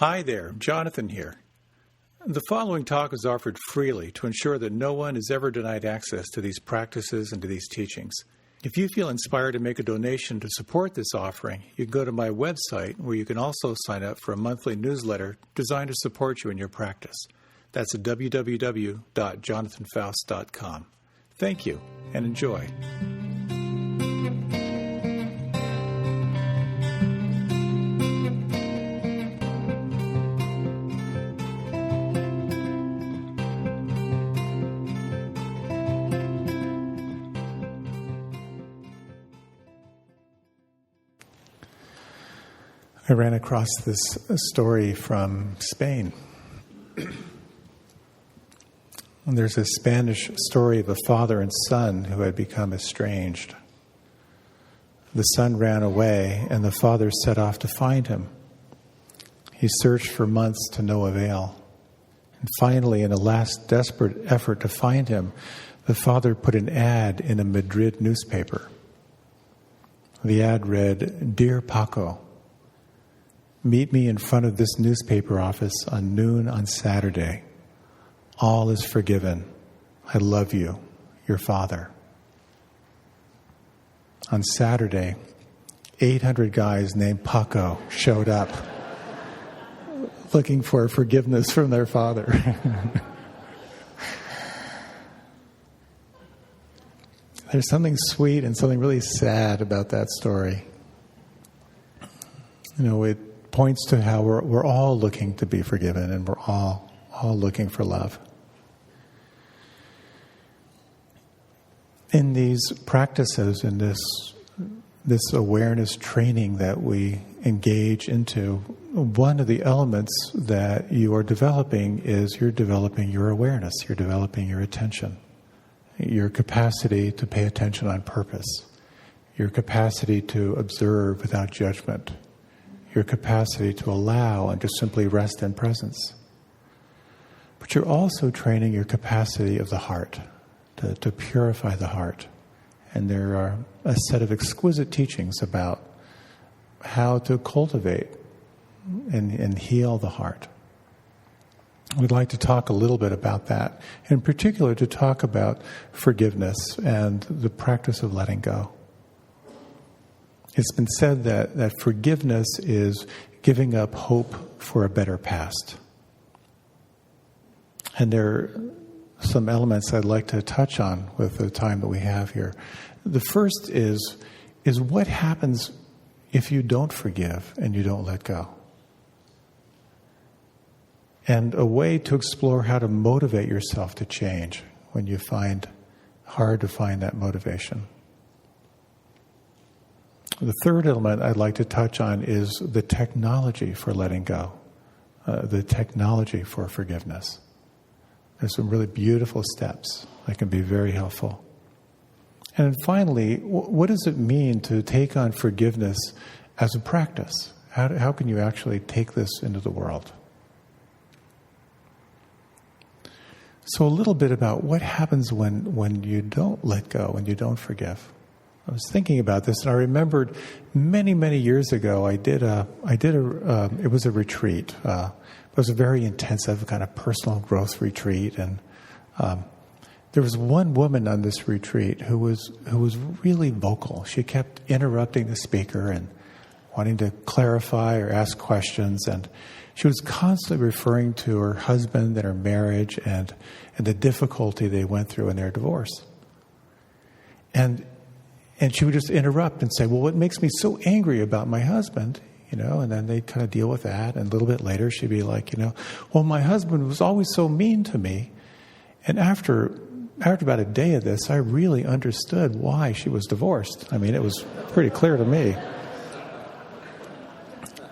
Hi there, Jonathan here. The following talk is offered freely to ensure that no one is ever denied access to these practices and to these teachings. If you feel inspired to make a donation to support this offering, you can go to my website where you can also sign up for a monthly newsletter designed to support you in your practice. That's at www.jonathanfoust.com. Thank you and enjoy. I ran across this story from Spain. And there's a Spanish story of a father and son who had become estranged. The son ran away, and the father set off to find him. He searched for months to no avail. And finally, in a last desperate effort to find him, the father put an ad in a Madrid newspaper. The ad read, "Dear Paco, meet me in front of this newspaper office on noon on Saturday. All is forgiven. I love you, your father." On Saturday, 800 guys named Paco showed up looking for forgiveness from their father. There's something sweet and something really sad about that story. It points to how we're all looking to be forgiven, and we're all looking for love. In these practices, in this awareness training that we engage into, one of the elements that you are developing is you're developing your awareness, you're developing your attention, your capacity to pay attention on purpose, your capacity to observe without judgment, your capacity to allow and to simply rest in presence. But you're also training your capacity of the heart, to purify the heart. And there are a set of exquisite teachings about how to cultivate and heal the heart. We'd like to talk a little bit about that, in particular to talk about forgiveness and the practice of letting go. It's been said that forgiveness is giving up hope for a better past. And there are some elements I'd like to touch on with the time that we have here. The first is what happens if you don't forgive and you don't let go? And a way to explore how to motivate yourself to change when you find hard to find that motivation. The third element I'd like to touch on is the technology for letting go, the technology for forgiveness. There's some really beautiful steps that can be very helpful. And then finally, what does it mean to take on forgiveness as a practice? How can you actually take this into the world? So a little bit about what happens when you don't let go, when you don't forgive. I was thinking about this, and I remembered many, many years ago, it was a retreat. It was a very intensive kind of personal growth retreat, and there was one woman on this retreat who was really vocal. She kept interrupting the speaker and wanting to clarify or ask questions, and she was constantly referring to her husband and her marriage and the difficulty they went through in their divorce. And she would just interrupt and say, "Well, what makes me so angry about my husband?" And then they'd kind of deal with that. And a little bit later, she'd be like, "Well, my husband was always so mean to me. And after about a day of this, I really understood why she was divorced. I mean, it was pretty clear to me."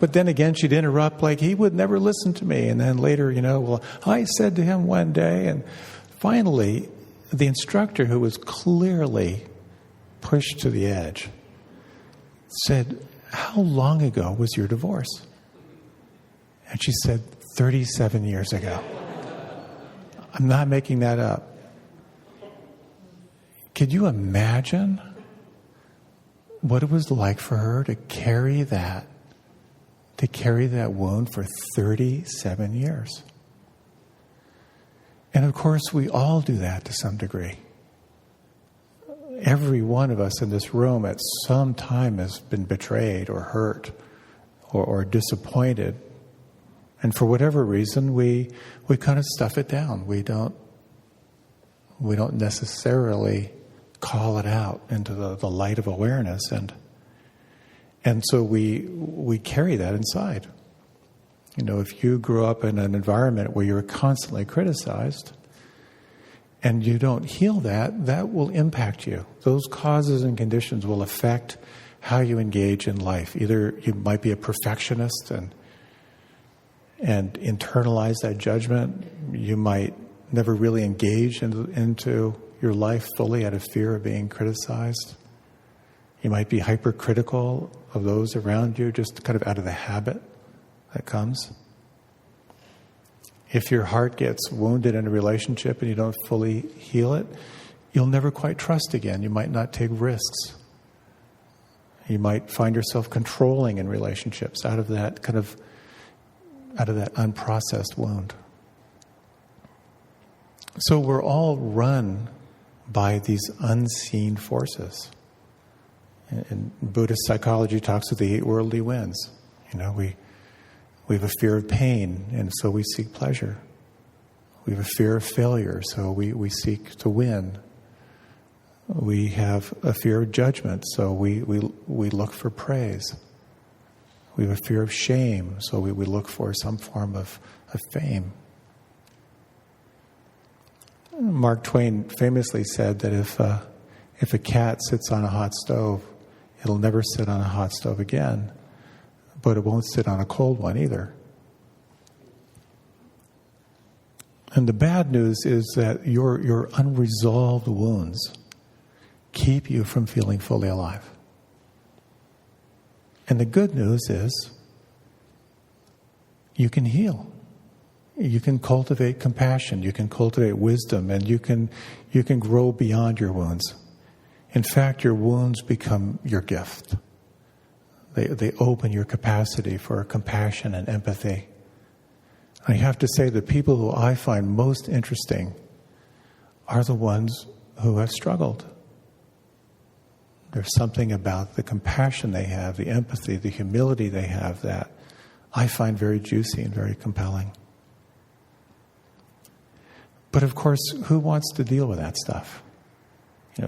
But then again, she'd interrupt like, "He would never listen to me." And then later, "Well, I said to him one day." And finally, the instructor, who was clearly pushed to the edge, said, "How long ago was your divorce?" And she said, 37 years ago. I'm not making that up. Could you imagine what it was like for her to carry that to carry that wound for 37 years. And of course, we all do that to some degree. Every one of us in this room at some time has been betrayed or hurt or disappointed. And for whatever reason, we kind of stuff it down. We don't necessarily call it out into the light of awareness. And so we carry that inside. If you grew up in an environment where you're constantly criticized and you don't heal that will impact you. Those causes and conditions will affect how you engage in life. Either you might be a perfectionist and internalize that judgment. You might never really engage into your life fully out of fear of being criticized. You might be hypercritical of those around you, just kind of out of the habit that comes. If your heart gets wounded in a relationship and you don't fully heal it, you'll never quite trust again. You might not take risks. You might find yourself controlling in relationships out of that unprocessed wound. So we're all run by these unseen forces. And Buddhist psychology talks of the 8 worldly winds. We have a fear of pain, and so we seek pleasure. We have a fear of failure, so we seek to win. We have a fear of judgment, so we look for praise. We have a fear of shame, so we look for some form of fame. Mark Twain famously said that if a cat sits on a hot stove, it'll never sit on a hot stove again, but it won't sit on a cold one either. And the bad news is that your unresolved wounds keep you from feeling fully alive. And the good news is you can heal. You can cultivate compassion, you can cultivate wisdom, and you can grow beyond your wounds. In fact, your wounds become your gift. They open your capacity for compassion and empathy. I have to say the people who I find most interesting are the ones who have struggled. There's something about the compassion they have, the empathy, the humility they have that I find very juicy and very compelling. But of course, who wants to deal with that stuff?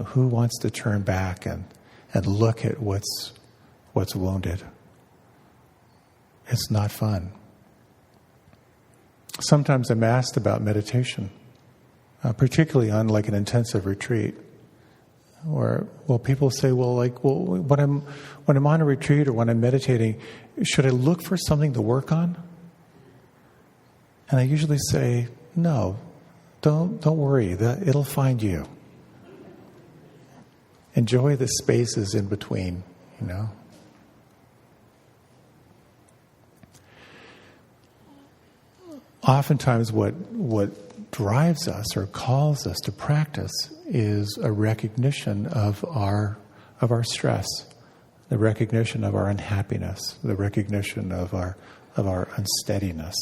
Who wants to turn back and look at what's wounded? It's not fun. Sometimes I'm asked about meditation, particularly on like an intensive retreat, where people say, when I'm on a retreat or when I'm meditating, should I look for something to work on? And I usually say, no, don't worry, it'll find you. Enjoy the spaces in between, Oftentimes what drives us or calls us to practice is a recognition of our stress, the recognition of our unhappiness, the recognition of our unsteadiness.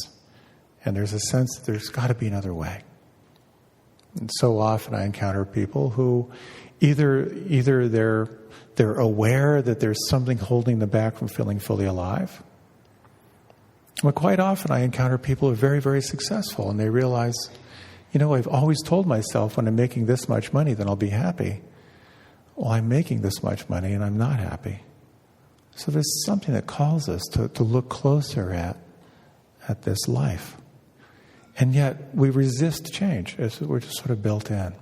And there's a sense that there's got to be another way. And so often I encounter people who either they're aware that there's something holding them back from feeling fully alive. But quite often I encounter people who are very, very successful and they realize, I've always told myself when I'm making this much money, then I'll be happy. Well, I'm making this much money and I'm not happy. So there's something that calls us to look closer at this life. And yet we resist change. We're just sort of built in.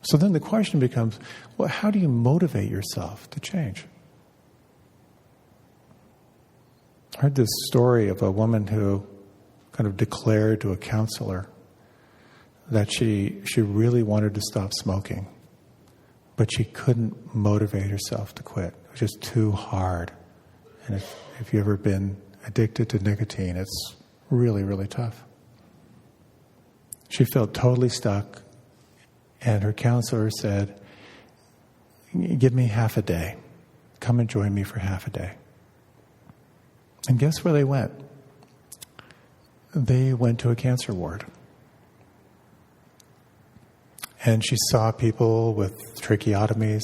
So then the question becomes, well, how do you motivate yourself to change? I heard this story of a woman who kind of declared to a counselor that she really wanted to stop smoking, but she couldn't motivate herself to quit. It was just too hard. And if you've ever been addicted to nicotine, it's really, really tough. She felt totally stuck, and her counselor said, give me half a day. Come and join me for half a day. And guess where they went? They went to a cancer ward. And she saw people with tracheotomies.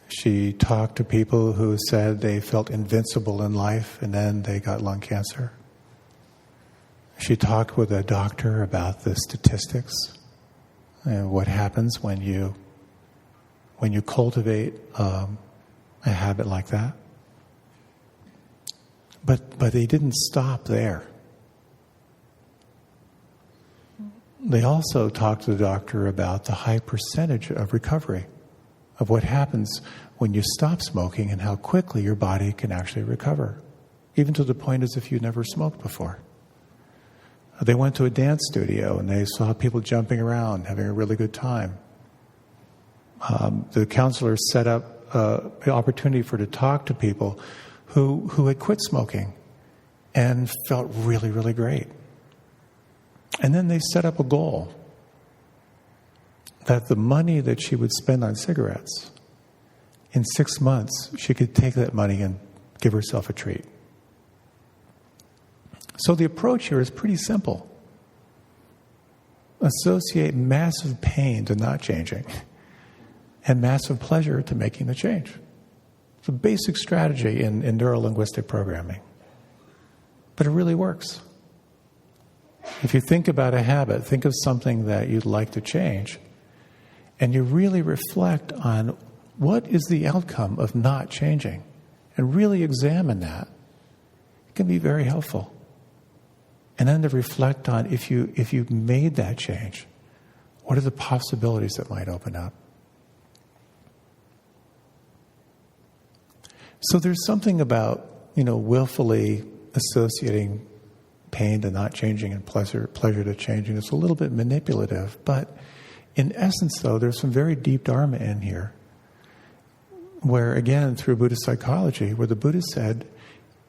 She talked to people who said they felt invincible in life and then they got lung cancer. She talked with a doctor about the statistics and what happens when you cultivate a habit like that. But they didn't stop there. They also talked to the doctor about the high percentage of recovery, of what happens when you stop smoking and how quickly your body can actually recover, even to the point as if you never smoked before. They went to a dance studio and they saw people jumping around, having a really good time. The counselor set up the opportunity for her to talk to people who had quit smoking and felt really, really great. And then they set up a goal that the money that she would spend on cigarettes, in 6 months, she could take that money and give herself a treat. So the approach here is pretty simple. Associate massive pain to not changing and massive pleasure to making the change. It's a basic strategy in neuro-linguistic programming. But it really works. If you think about a habit, think of something that you'd like to change, and you really reflect on what is the outcome of not changing, and really examine that, it can be very helpful. And then to reflect on if you made that change, what are the possibilities that might open up? So there's something about, willfully associating pain to not changing and pleasure to changing. It's a little bit manipulative, but in essence, though, there's some very deep dharma in here, where, again, through Buddhist psychology, where the Buddha said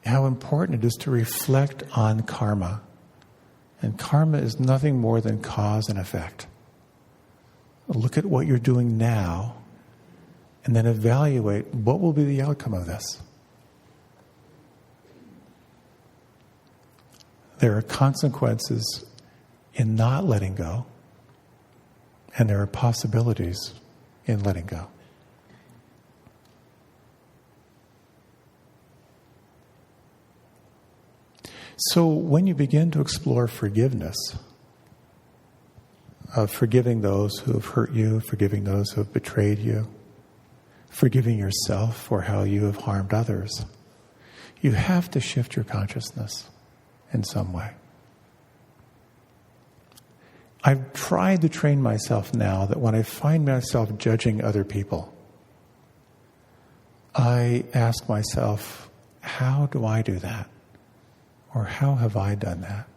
how important it is to reflect on karma. And karma is nothing more than cause and effect. Look at what you're doing now, and then evaluate what will be the outcome of this. There are consequences in not letting go, and there are possibilities in letting go. So when you begin to explore forgiveness, of forgiving those who have hurt you, forgiving those who have betrayed you, forgiving yourself for how you have harmed others, you have to shift your consciousness in some way. I've tried to train myself now that when I find myself judging other people, I ask myself, how do I do that? Or how have I done that?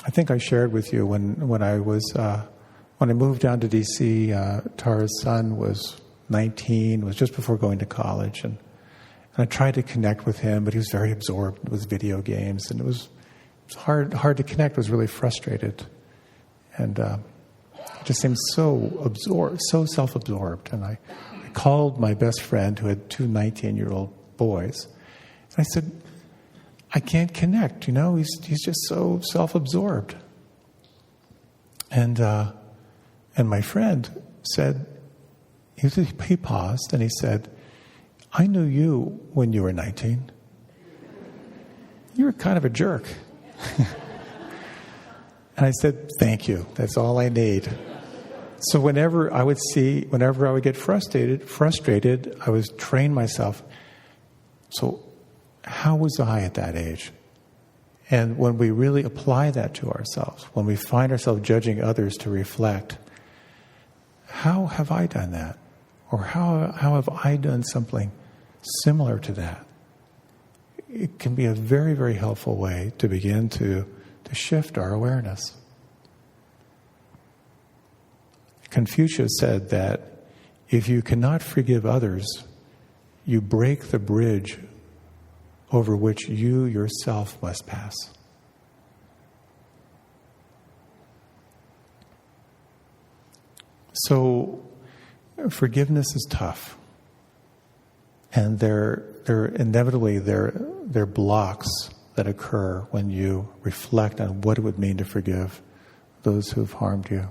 I think I shared with you when I moved down to D.C., Tara's son was 19, was just before going to college, and I tried to connect with him, but he was very absorbed with video games, and it was hard to connect. I was really frustrated, and he just seemed so absorbed, so self-absorbed. And I called my best friend, who had two 19-year-old boys, and I said, I can't connect, he's just so self-absorbed. And my friend said, he paused and he said, I knew you when you were 19. You were kind of a jerk. And I said, thank you. That's all I need. So whenever I would get frustrated, I would train myself. So how was I at that age? And when we really apply that to ourselves, when we find ourselves judging others, to reflect, how have I done that? Or how have I done something similar to that? It can be a very, very helpful way to begin to shift our awareness. Confucius said that if you cannot forgive others, you break the bridge over which you yourself must pass. So, forgiveness is tough. And they're inevitably they're blocks that occur when you reflect on what it would mean to forgive those who've harmed you.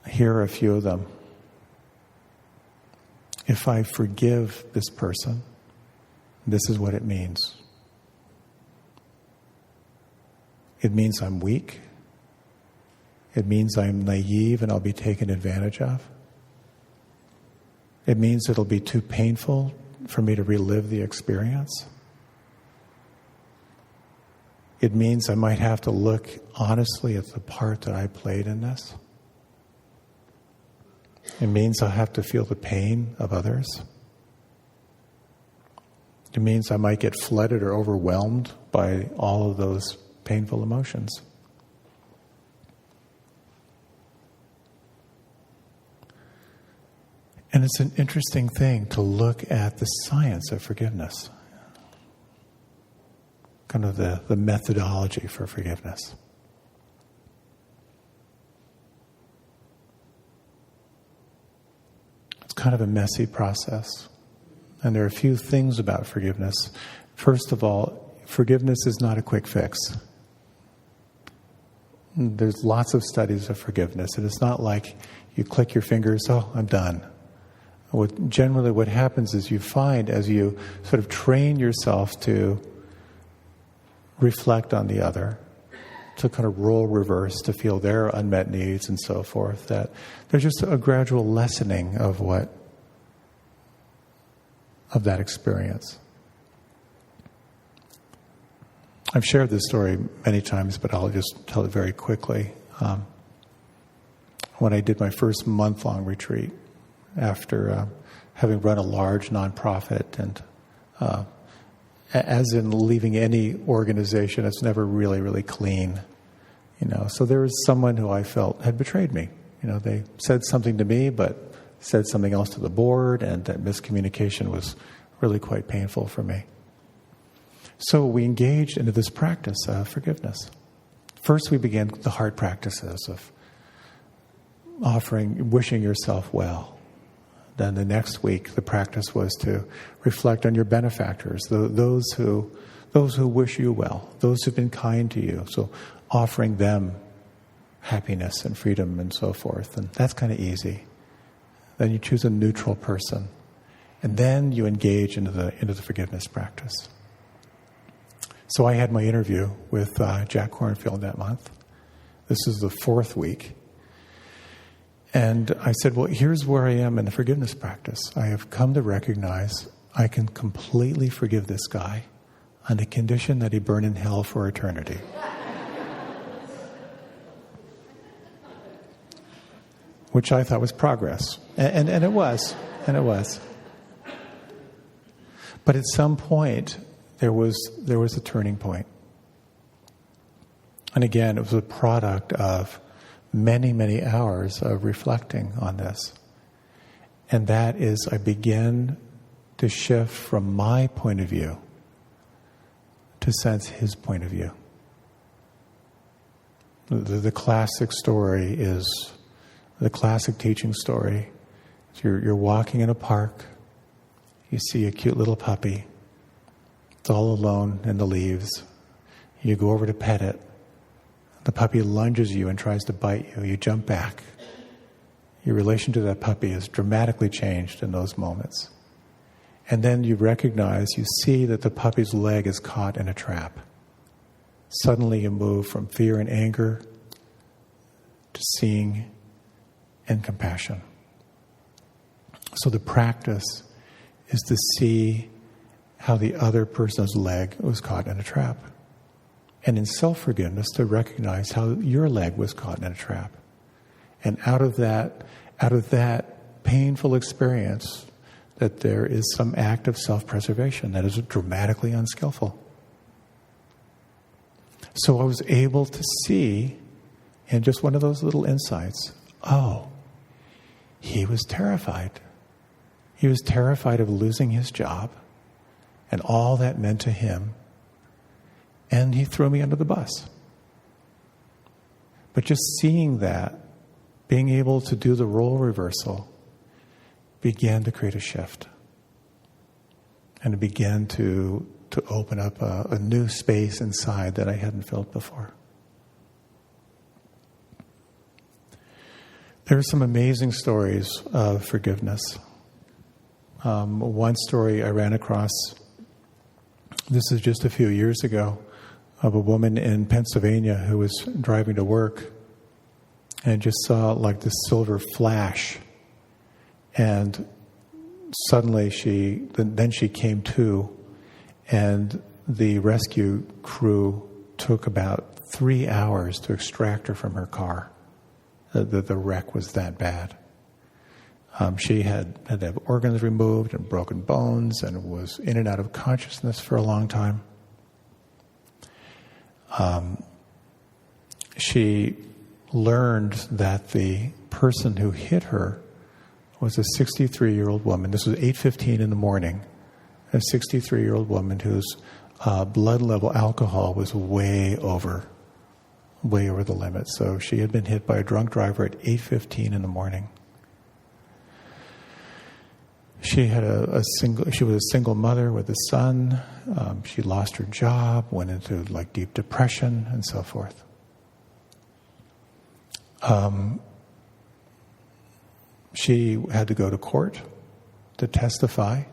Here are a few of them. If I forgive this person, this is what it means. It means I'm weak. It means I'm naive and I'll be taken advantage of. It means it'll be too painful for me to relive the experience. It means I might have to look honestly at the part that I played in this. It means I'll have to feel the pain of others. It means I might get flooded or overwhelmed by all of those painful emotions. And it's an interesting thing to look at the science of forgiveness, kind of the methodology for forgiveness. It's kind of a messy process. And there are a few things about forgiveness. First of all, forgiveness is not a quick fix. There's lots of studies of forgiveness, and it's not like you click your fingers, oh, I'm done. What happens is you find, as you sort of train yourself to reflect on the other, to kind of role reverse, to feel their unmet needs and so forth, that there's just a gradual lessening of that experience. I've shared this story many times, but I'll just tell it very quickly. When I did my first month-long retreat, after having run a large nonprofit, and as in leaving any organization, it's never really, really clean. So there was someone who I felt had betrayed me. They said something to me, but said something else to the board, and that miscommunication was really quite painful for me. So we engaged into this practice of forgiveness. First, we began the hard practices of wishing yourself well. Then the next week, the practice was to reflect on your benefactors, those who wish you well, those who've been kind to you. So offering them happiness and freedom and so forth. And that's kind of easy. Then you choose a neutral person. And then you engage into the forgiveness practice. So I had my interview with Jack Kornfield that month. This is the 4th week. And I said, well, here's where I am in the forgiveness practice. I have come to recognize I can completely forgive this guy on the condition that he burn in hell for eternity. Which I thought was progress. And it was. And it was. But at some point, there was a turning point. And again, it was a product of many, many hours of reflecting on this. And that is, I began to shift from my point of view to sense his point of view. The classic story is, the classic teaching story. You're walking in a park, you see a cute little puppy. It's all alone in the leaves. You go over to pet it. The puppy lunges you and tries to bite you. You jump back. Your relation to that puppy is dramatically changed in those moments. And then you see that the puppy's leg is caught in a trap. Suddenly you move from fear and anger to seeing and compassion. So the practice is to see how the other person's leg was caught in a trap. And in self-forgiveness, to recognize how your leg was caught in a trap. And out of that painful experience, that there is some act of self-preservation that is dramatically unskillful. So I was able to see, in just one of those little insights, he was terrified. He was terrified of losing his job and all that meant to him. And he threw me under the bus. But just seeing that, being able to do the role reversal, began to create a shift. And it began to open up a new space inside that I hadn't felt before. There are some amazing stories of forgiveness. One story I ran across, this is just a few years ago, of a woman in Pennsylvania who was driving to work and just saw like this silver flash. And suddenly she came to, and the rescue crew took about 3 hours to extract her from her car. The wreck was that bad. She had to have organs removed and broken bones and was in and out of consciousness for a long time. She learned that the person who hit her was a 63-year-old woman. This was 8:15 in the morning. A 63-year-old woman whose blood level alcohol was way over the limit. So she had been hit by a drunk driver at 8:15 in the morning. She was a single mother with a son. She lost her job, went into like deep depression, and so forth. She had to go to court to testify,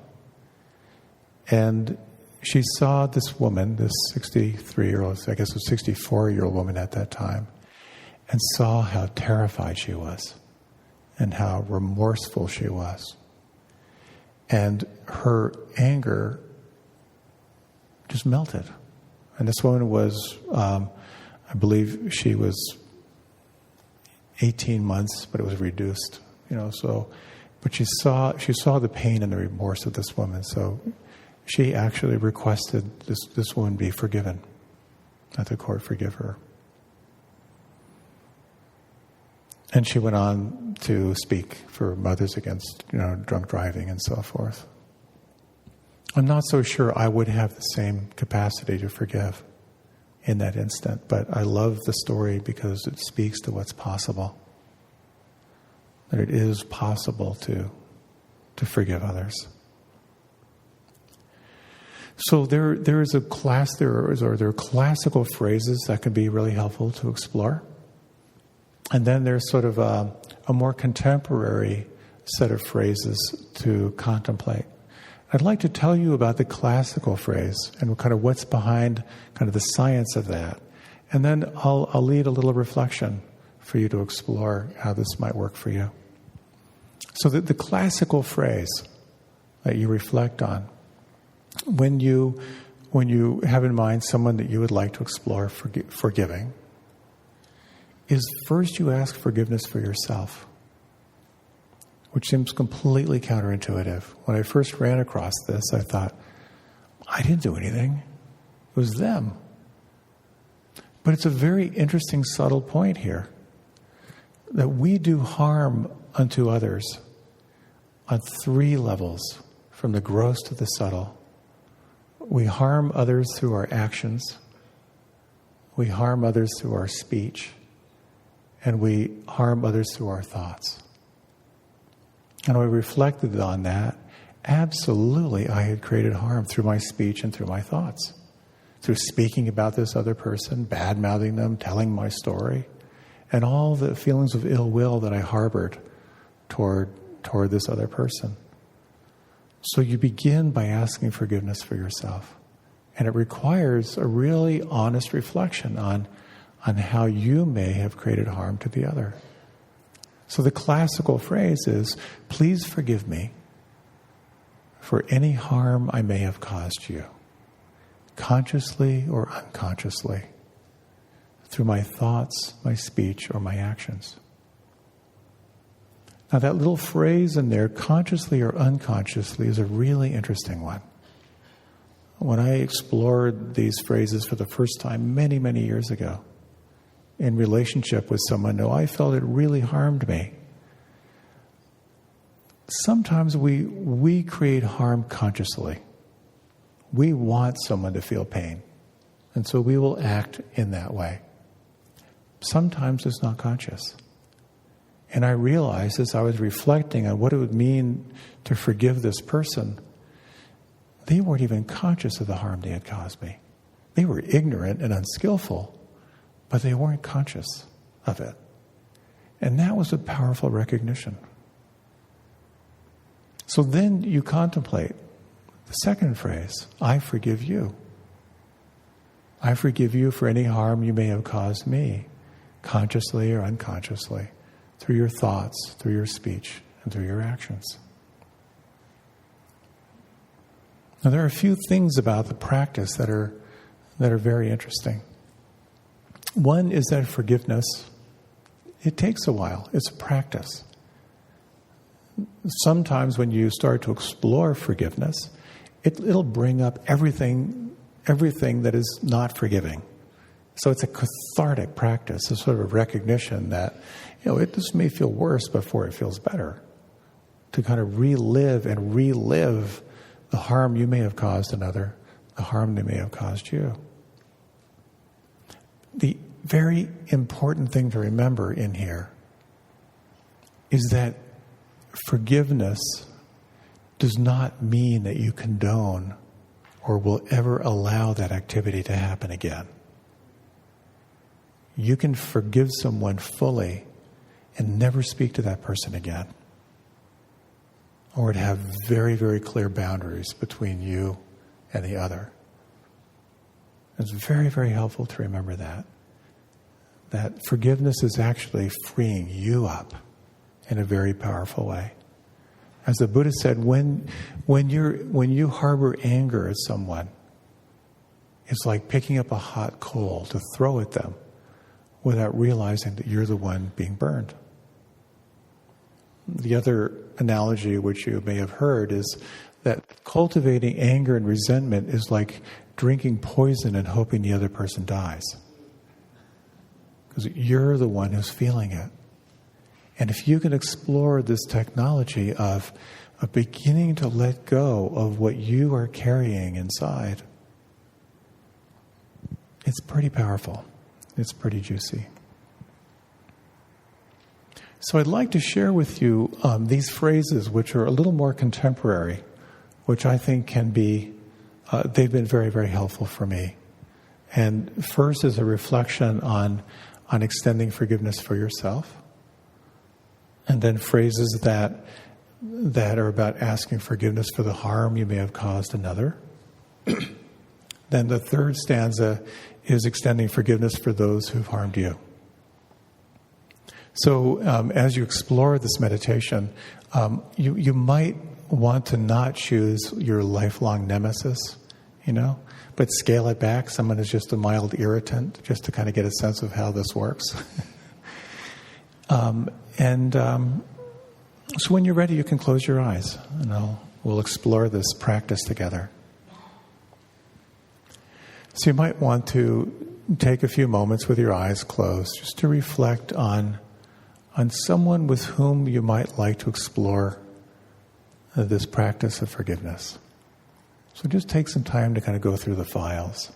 and she saw this woman, this 63-year-old, I guess it was 64-year-old woman at that time, and saw how terrified she was and how remorseful she was. And her anger just melted. And this woman was, I believe she was 18 months, but it was reduced, but she saw the pain and the remorse of this woman. So she actually requested this woman be forgiven, that the court forgive her. And she went on to speak for Mothers Against Drunk Driving and so forth. I'm not so sure I would have the same capacity to forgive in that instant, but I love the story because it speaks to what's possible. That it is possible to forgive others. So there are classical phrases that can be really helpful to explore. And then there's sort of a more contemporary set of phrases to contemplate. I'd like to tell you about the classical phrase and kind of what's behind kind of the science of that. And then I'll lead a little reflection for you to explore how this might work for you. So the classical phrase that you reflect on, when you have in mind someone that you would like to explore forgiving, is first you ask forgiveness for yourself, which seems completely counterintuitive. When I first ran across this, I thought, I didn't do anything. It was them. But it's a very interesting, subtle point here, that we do harm unto others on 3 levels, from the gross to the subtle. We harm others through our actions. We harm others through our speech. And we harm others through our thoughts. And when I reflected on that, absolutely I had created harm through my speech and through my thoughts. Through speaking about this other person, bad-mouthing them, telling my story, and all the feelings of ill will that I harbored toward this other person. So you begin by asking forgiveness for yourself. And it requires a really honest reflection on how you may have created harm to the other. So the classical phrase is, please forgive me for any harm I may have caused you, consciously or unconsciously, through my thoughts, my speech, or my actions. Now that little phrase in there, consciously or unconsciously, is a really interesting one. When I explored these phrases for the first time many, many years ago, in relationship with someone who I felt it really harmed me, sometimes we create harm consciously. We want someone to feel pain, and so we will act in that way. Sometimes it's not conscious. And I realized as I was reflecting on what it would mean to forgive this person, they weren't even conscious of the harm they had caused me. They were ignorant and unskillful, but they weren't conscious of it. And that was a powerful recognition. So then you contemplate the second phrase, I forgive you. I forgive you for any harm you may have caused me, consciously or unconsciously, through your thoughts, through your speech, and through your actions. Now, there are a few things about the practice that are very interesting. One is that forgiveness, it takes a while. It's a practice. Sometimes when you start to explore forgiveness, it'll bring up everything that is not forgiving. So it's a cathartic practice, a sort of recognition that, it just may feel worse before it feels better. To kind of relive the harm you may have caused another, the harm they may have caused you. The very important thing to remember in here is that forgiveness does not mean that you condone or will ever allow that activity to happen again. You can forgive someone fully and never speak to that person again. Or to have very, very clear boundaries between you and the other. It's very, very helpful to remember that forgiveness is actually freeing you up in a very powerful way. As the Buddha said, when you harbor anger at someone, it's like picking up a hot coal to throw at them without realizing that you're the one being burned. The other analogy which you may have heard is that cultivating anger and resentment is like drinking poison and hoping the other person dies. Because you're the one who's feeling it. And if you can explore this technology of beginning to let go of what you are carrying inside, it's pretty powerful. It's pretty juicy. So I'd like to share with you these phrases which are a little more contemporary, which I think can be, they've been very, very helpful for me. And first is a reflection on extending forgiveness for yourself. And then phrases that are about asking forgiveness for the harm you may have caused another. Then the third stanza is extending forgiveness for those who've harmed you. So as you explore this meditation, you might want to not choose your lifelong nemesis, but scale it back. Someone is just a mild irritant, just to kind of get a sense of how this works. So when you're ready, you can close your eyes, and we'll explore this practice together. So you might want to take a few moments with your eyes closed, just to reflect on someone with whom you might like to explore this practice of forgiveness. So just take some time to kind of go through the files.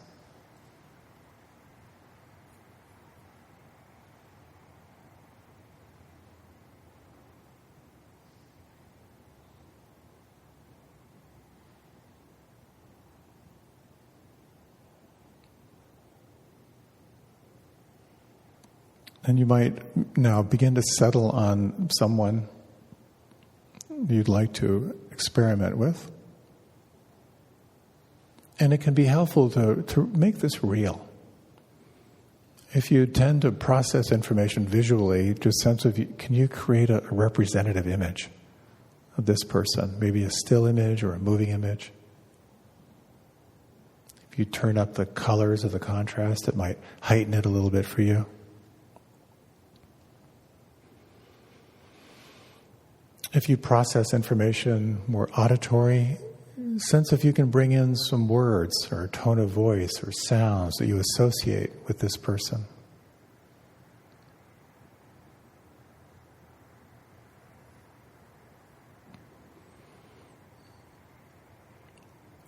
And you might now begin to settle on someone you'd like to experiment with. And it can be helpful to make this real. If you tend to process information visually, just can you create a representative image of this person? Maybe a still image or a moving image. If you turn up the colors of the contrast, it might heighten it a little bit for you. If you process information more auditory, sense if you can bring in some words or tone of voice or sounds that you associate with this person.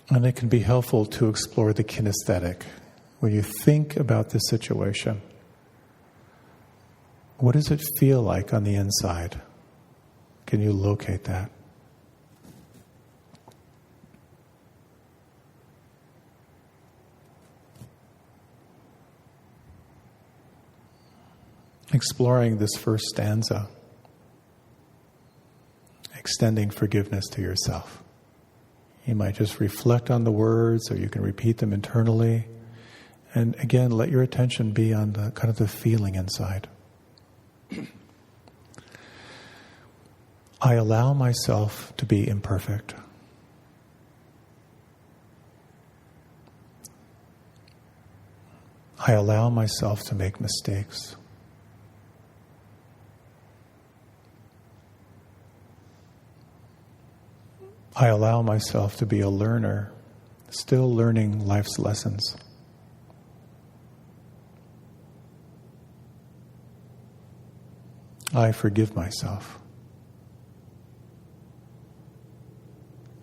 And it can be helpful to explore the kinesthetic. When you think about this situation, What does it feel like on the inside? Can you locate that? Exploring this first stanza, extending forgiveness to yourself. You might just reflect on the words, or you can repeat them internally. And again, let your attention be on the kind of the feeling inside. I allow myself to be imperfect. I allow myself to make mistakes. I allow myself to be a learner, still learning life's lessons. I forgive myself.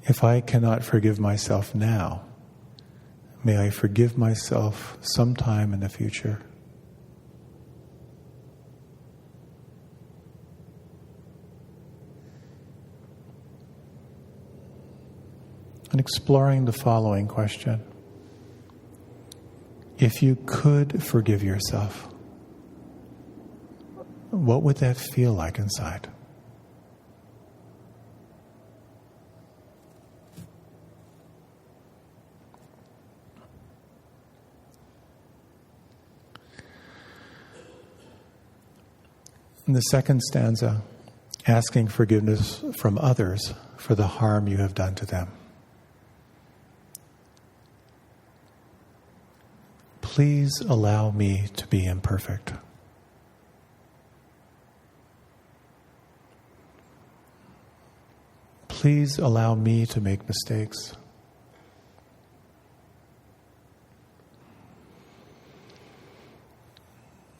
If I cannot forgive myself now, may I forgive myself sometime in the future. And exploring the following question. If you could forgive yourself, what would that feel like inside? In the second stanza, asking forgiveness from others for the harm you have done to them. Please allow me to be imperfect. Please allow me to make mistakes.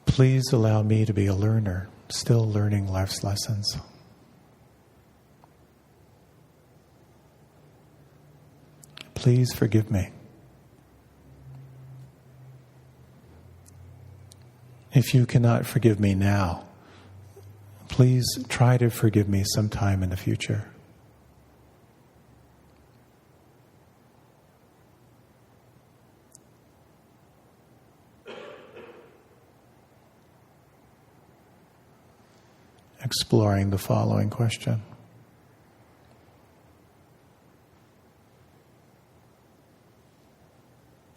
Please allow me to be a learner, still learning life's lessons. Please forgive me. If you cannot forgive me now, please try to forgive me sometime in the future. Exploring the following question.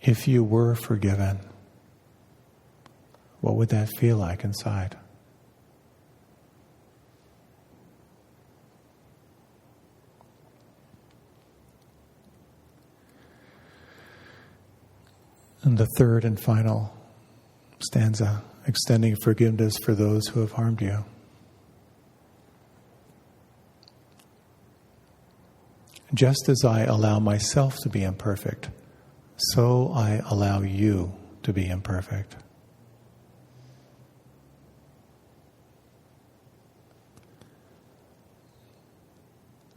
If you were forgiven, what would that feel like inside? And the third and final stanza, extending forgiveness for those who have harmed you. Just as I allow myself to be imperfect, so I allow you to be imperfect.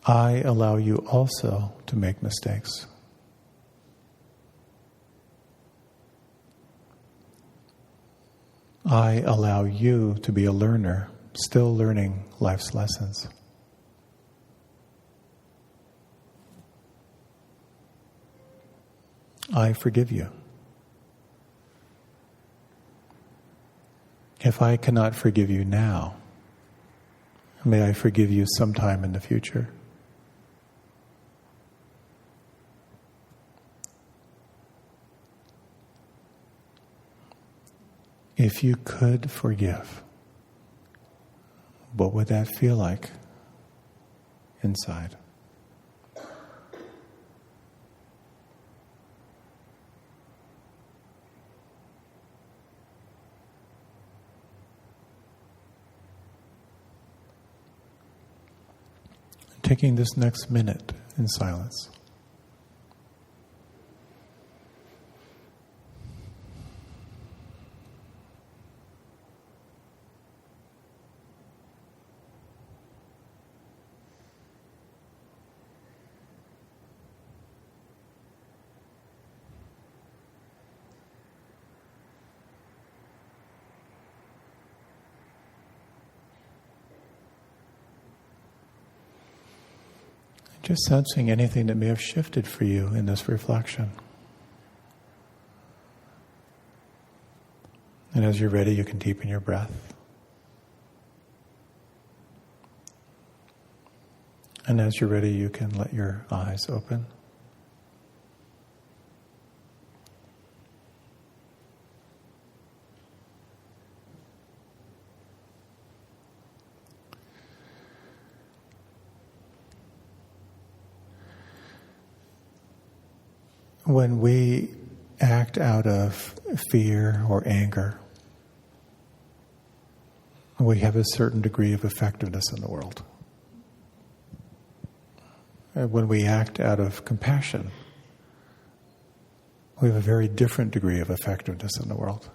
I allow you also to make mistakes. I allow you to be a learner, still learning life's lessons. I forgive you. If I cannot forgive you now, may I forgive you sometime in the future. If you could forgive, what would that feel like inside? Taking this next minute in silence. Just sensing anything that may have shifted for you in this reflection. And as you're ready, you can deepen your breath. And as you're ready, you can let your eyes open. When we act out of fear or anger, we have a certain degree of effectiveness in the world. When we act out of compassion, we have a very different degree of effectiveness in the world.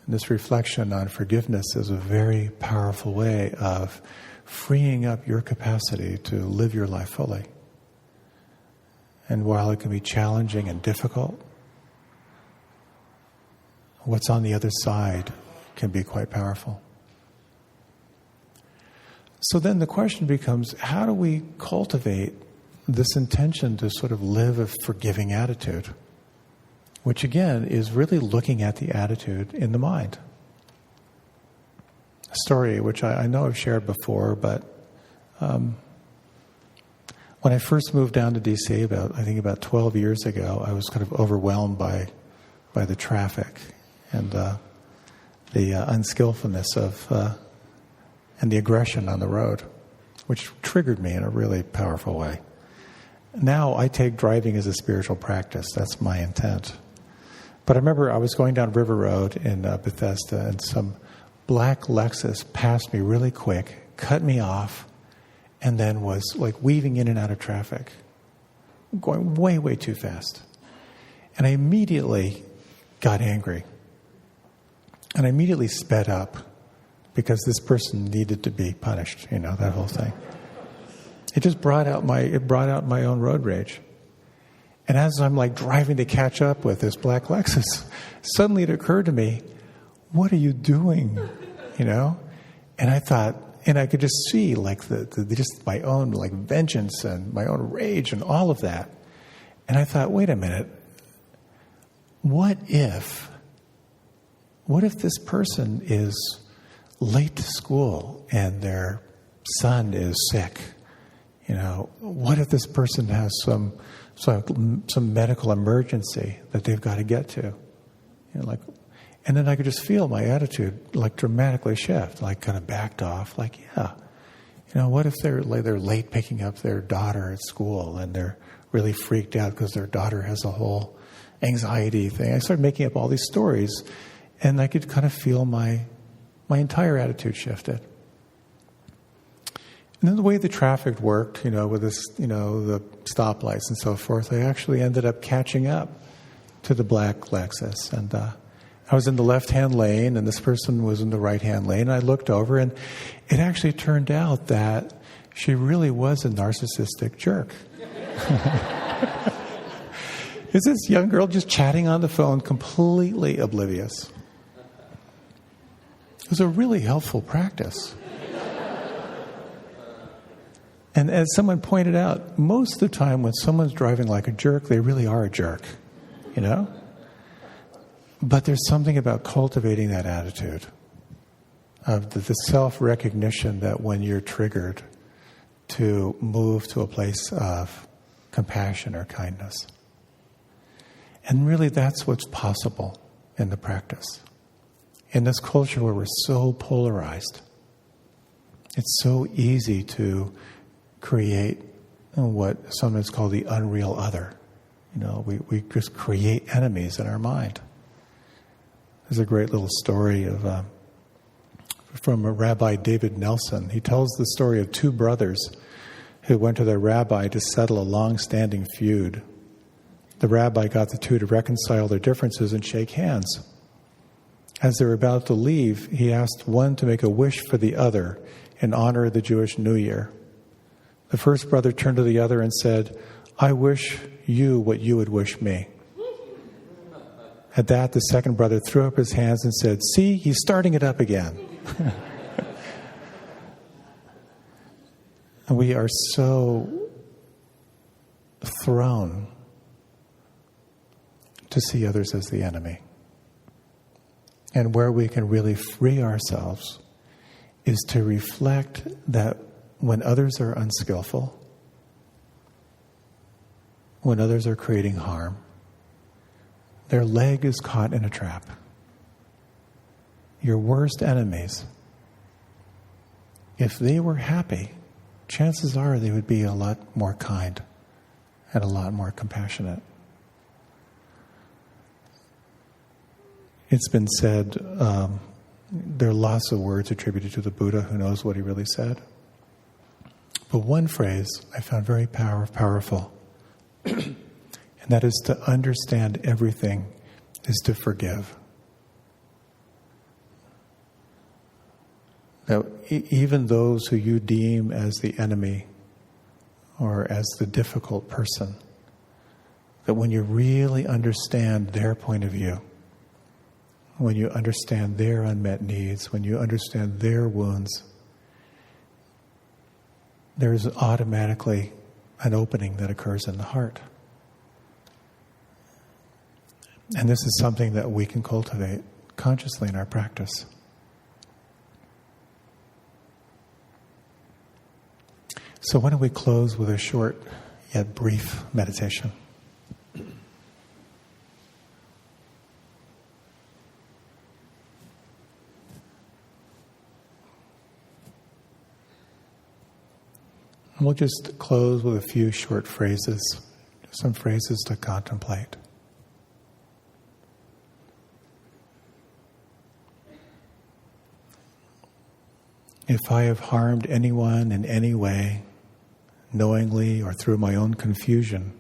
And this reflection on forgiveness is a very powerful way of freeing up your capacity to live your life fully. And while it can be challenging and difficult, what's on the other side can be quite powerful. So then the question becomes, how do we cultivate this intention to sort of live a forgiving attitude? Which again is really looking at the attitude in the mind. A story which I know I've shared before, but when I first moved down to D.C. about 12 years ago, I was kind of overwhelmed by the traffic and the unskillfulness of and the aggression on the road, which triggered me in a really powerful way. Now I take driving as a spiritual practice. That's my intent. But I remember I was going down River Road in Bethesda, and some black Lexus passed me really quick, cut me off, and then was like weaving in and out of traffic, going way, way too fast. And I immediately got angry. And I immediately sped up because this person needed to be punished, that whole thing. It just brought out my own road rage. And as I'm like driving to catch up with this black Lexus, suddenly it occurred to me, what are you doing? And I thought, and I could just see like just my own like vengeance and my own rage and all of that. And I thought, wait a minute, what if this person is late to school and their son is sick? What if this person has some medical emergency that they've got to get to? And then I could just feel my attitude like dramatically shift, like kind of backed off, like, what if they're late picking up their daughter at school and they're really freaked out because their daughter has a whole anxiety thing? I started making up all these stories, and I could kind of feel my entire attitude shifted. And then the way the traffic worked, with this, the stoplights and so forth, I actually ended up catching up to the black Lexus. And I was in the left-hand lane, and this person was in the right-hand lane. And I looked over, and it actually turned out that she really was a narcissistic jerk. Is this young girl just chatting on the phone, completely oblivious? It was a really helpful practice. And as someone pointed out, most of the time when someone's driving like a jerk, they really are a jerk, But there's something about cultivating that attitude of the self-recognition that when you're triggered, to move to a place of compassion or kindness. And really that's what's possible in the practice. In this culture where we're so polarized, it's so easy to create what sometimes called the unreal other. We just create enemies in our mind. There's a great little story from Rabbi David Nelson. He tells the story of two brothers who went to their rabbi to settle a long-standing feud. The rabbi got the two to reconcile their differences and shake hands. As they were about to leave, he asked one to make a wish for the other in honor of the Jewish New Year. The first brother turned to the other and said, "I wish you what you would wish me." At that, the second brother threw up his hands and said, "See, he's starting it up again." We are so thrown to see others as the enemy. And where we can really free ourselves is to reflect that when others are unskillful, when others are creating harm, their leg is caught in a trap. Your worst enemies, if they were happy, chances are they would be a lot more kind and a lot more compassionate. It's been said, there are lots of words attributed to the Buddha. Who knows what he really said? But one phrase I found very powerful, and that is to understand everything is to forgive. Now, even those who you deem as the enemy or as the difficult person, that when you really understand their point of view, when you understand their unmet needs, when you understand their wounds, there's automatically an opening that occurs in the heart. And this is something that we can cultivate consciously in our practice. So why don't we close with a short yet brief meditation. And we'll just close with a few short phrases, some phrases to contemplate. If I have harmed anyone in any way, knowingly or through my own confusion,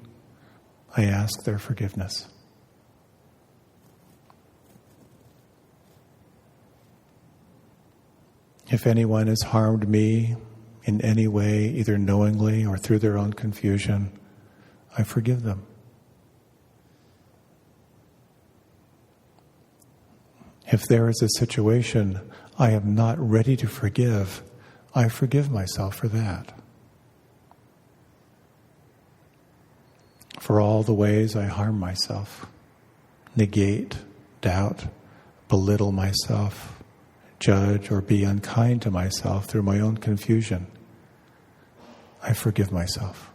I ask their forgiveness. If anyone has harmed me in any way, either knowingly or through their own confusion, I forgive them. If there is a situation I am not ready to forgive, I forgive myself for that. For all the ways I harm myself, negate, doubt, belittle myself, judge, or be unkind to myself through my own confusion, I forgive myself.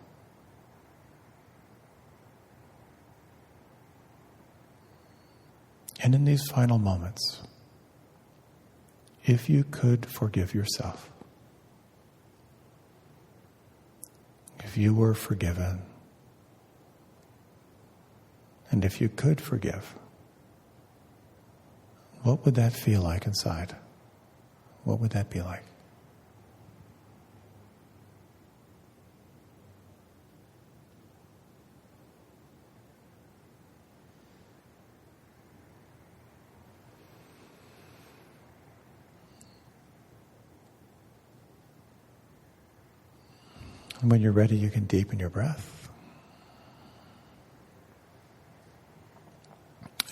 And in these final moments, if you could forgive yourself, if you were forgiven, and if you could forgive, what would that feel like inside? What would that be like? And when you're ready, you can deepen your breath.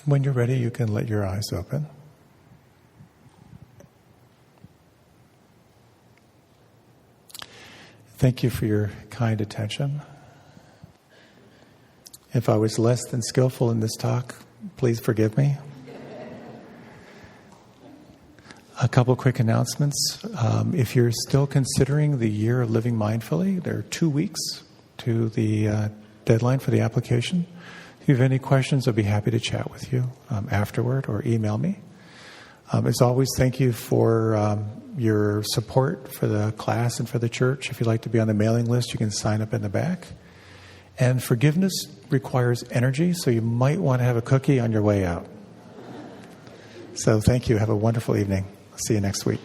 When you're ready, you can let your eyes open. Thank you for your kind attention. If I was less than skillful in this talk, please forgive me. A couple quick announcements. If you're still considering the year of living mindfully, there are 2 weeks to the deadline for the application. If you have any questions, I'd be happy to chat with you afterward or email me. As always, thank you for your support for the class and for the church. If you'd like to be on the mailing list, you can sign up in the back. And forgiveness requires energy, so you might want to have a cookie on your way out. So thank you. Have a wonderful evening. See you next week.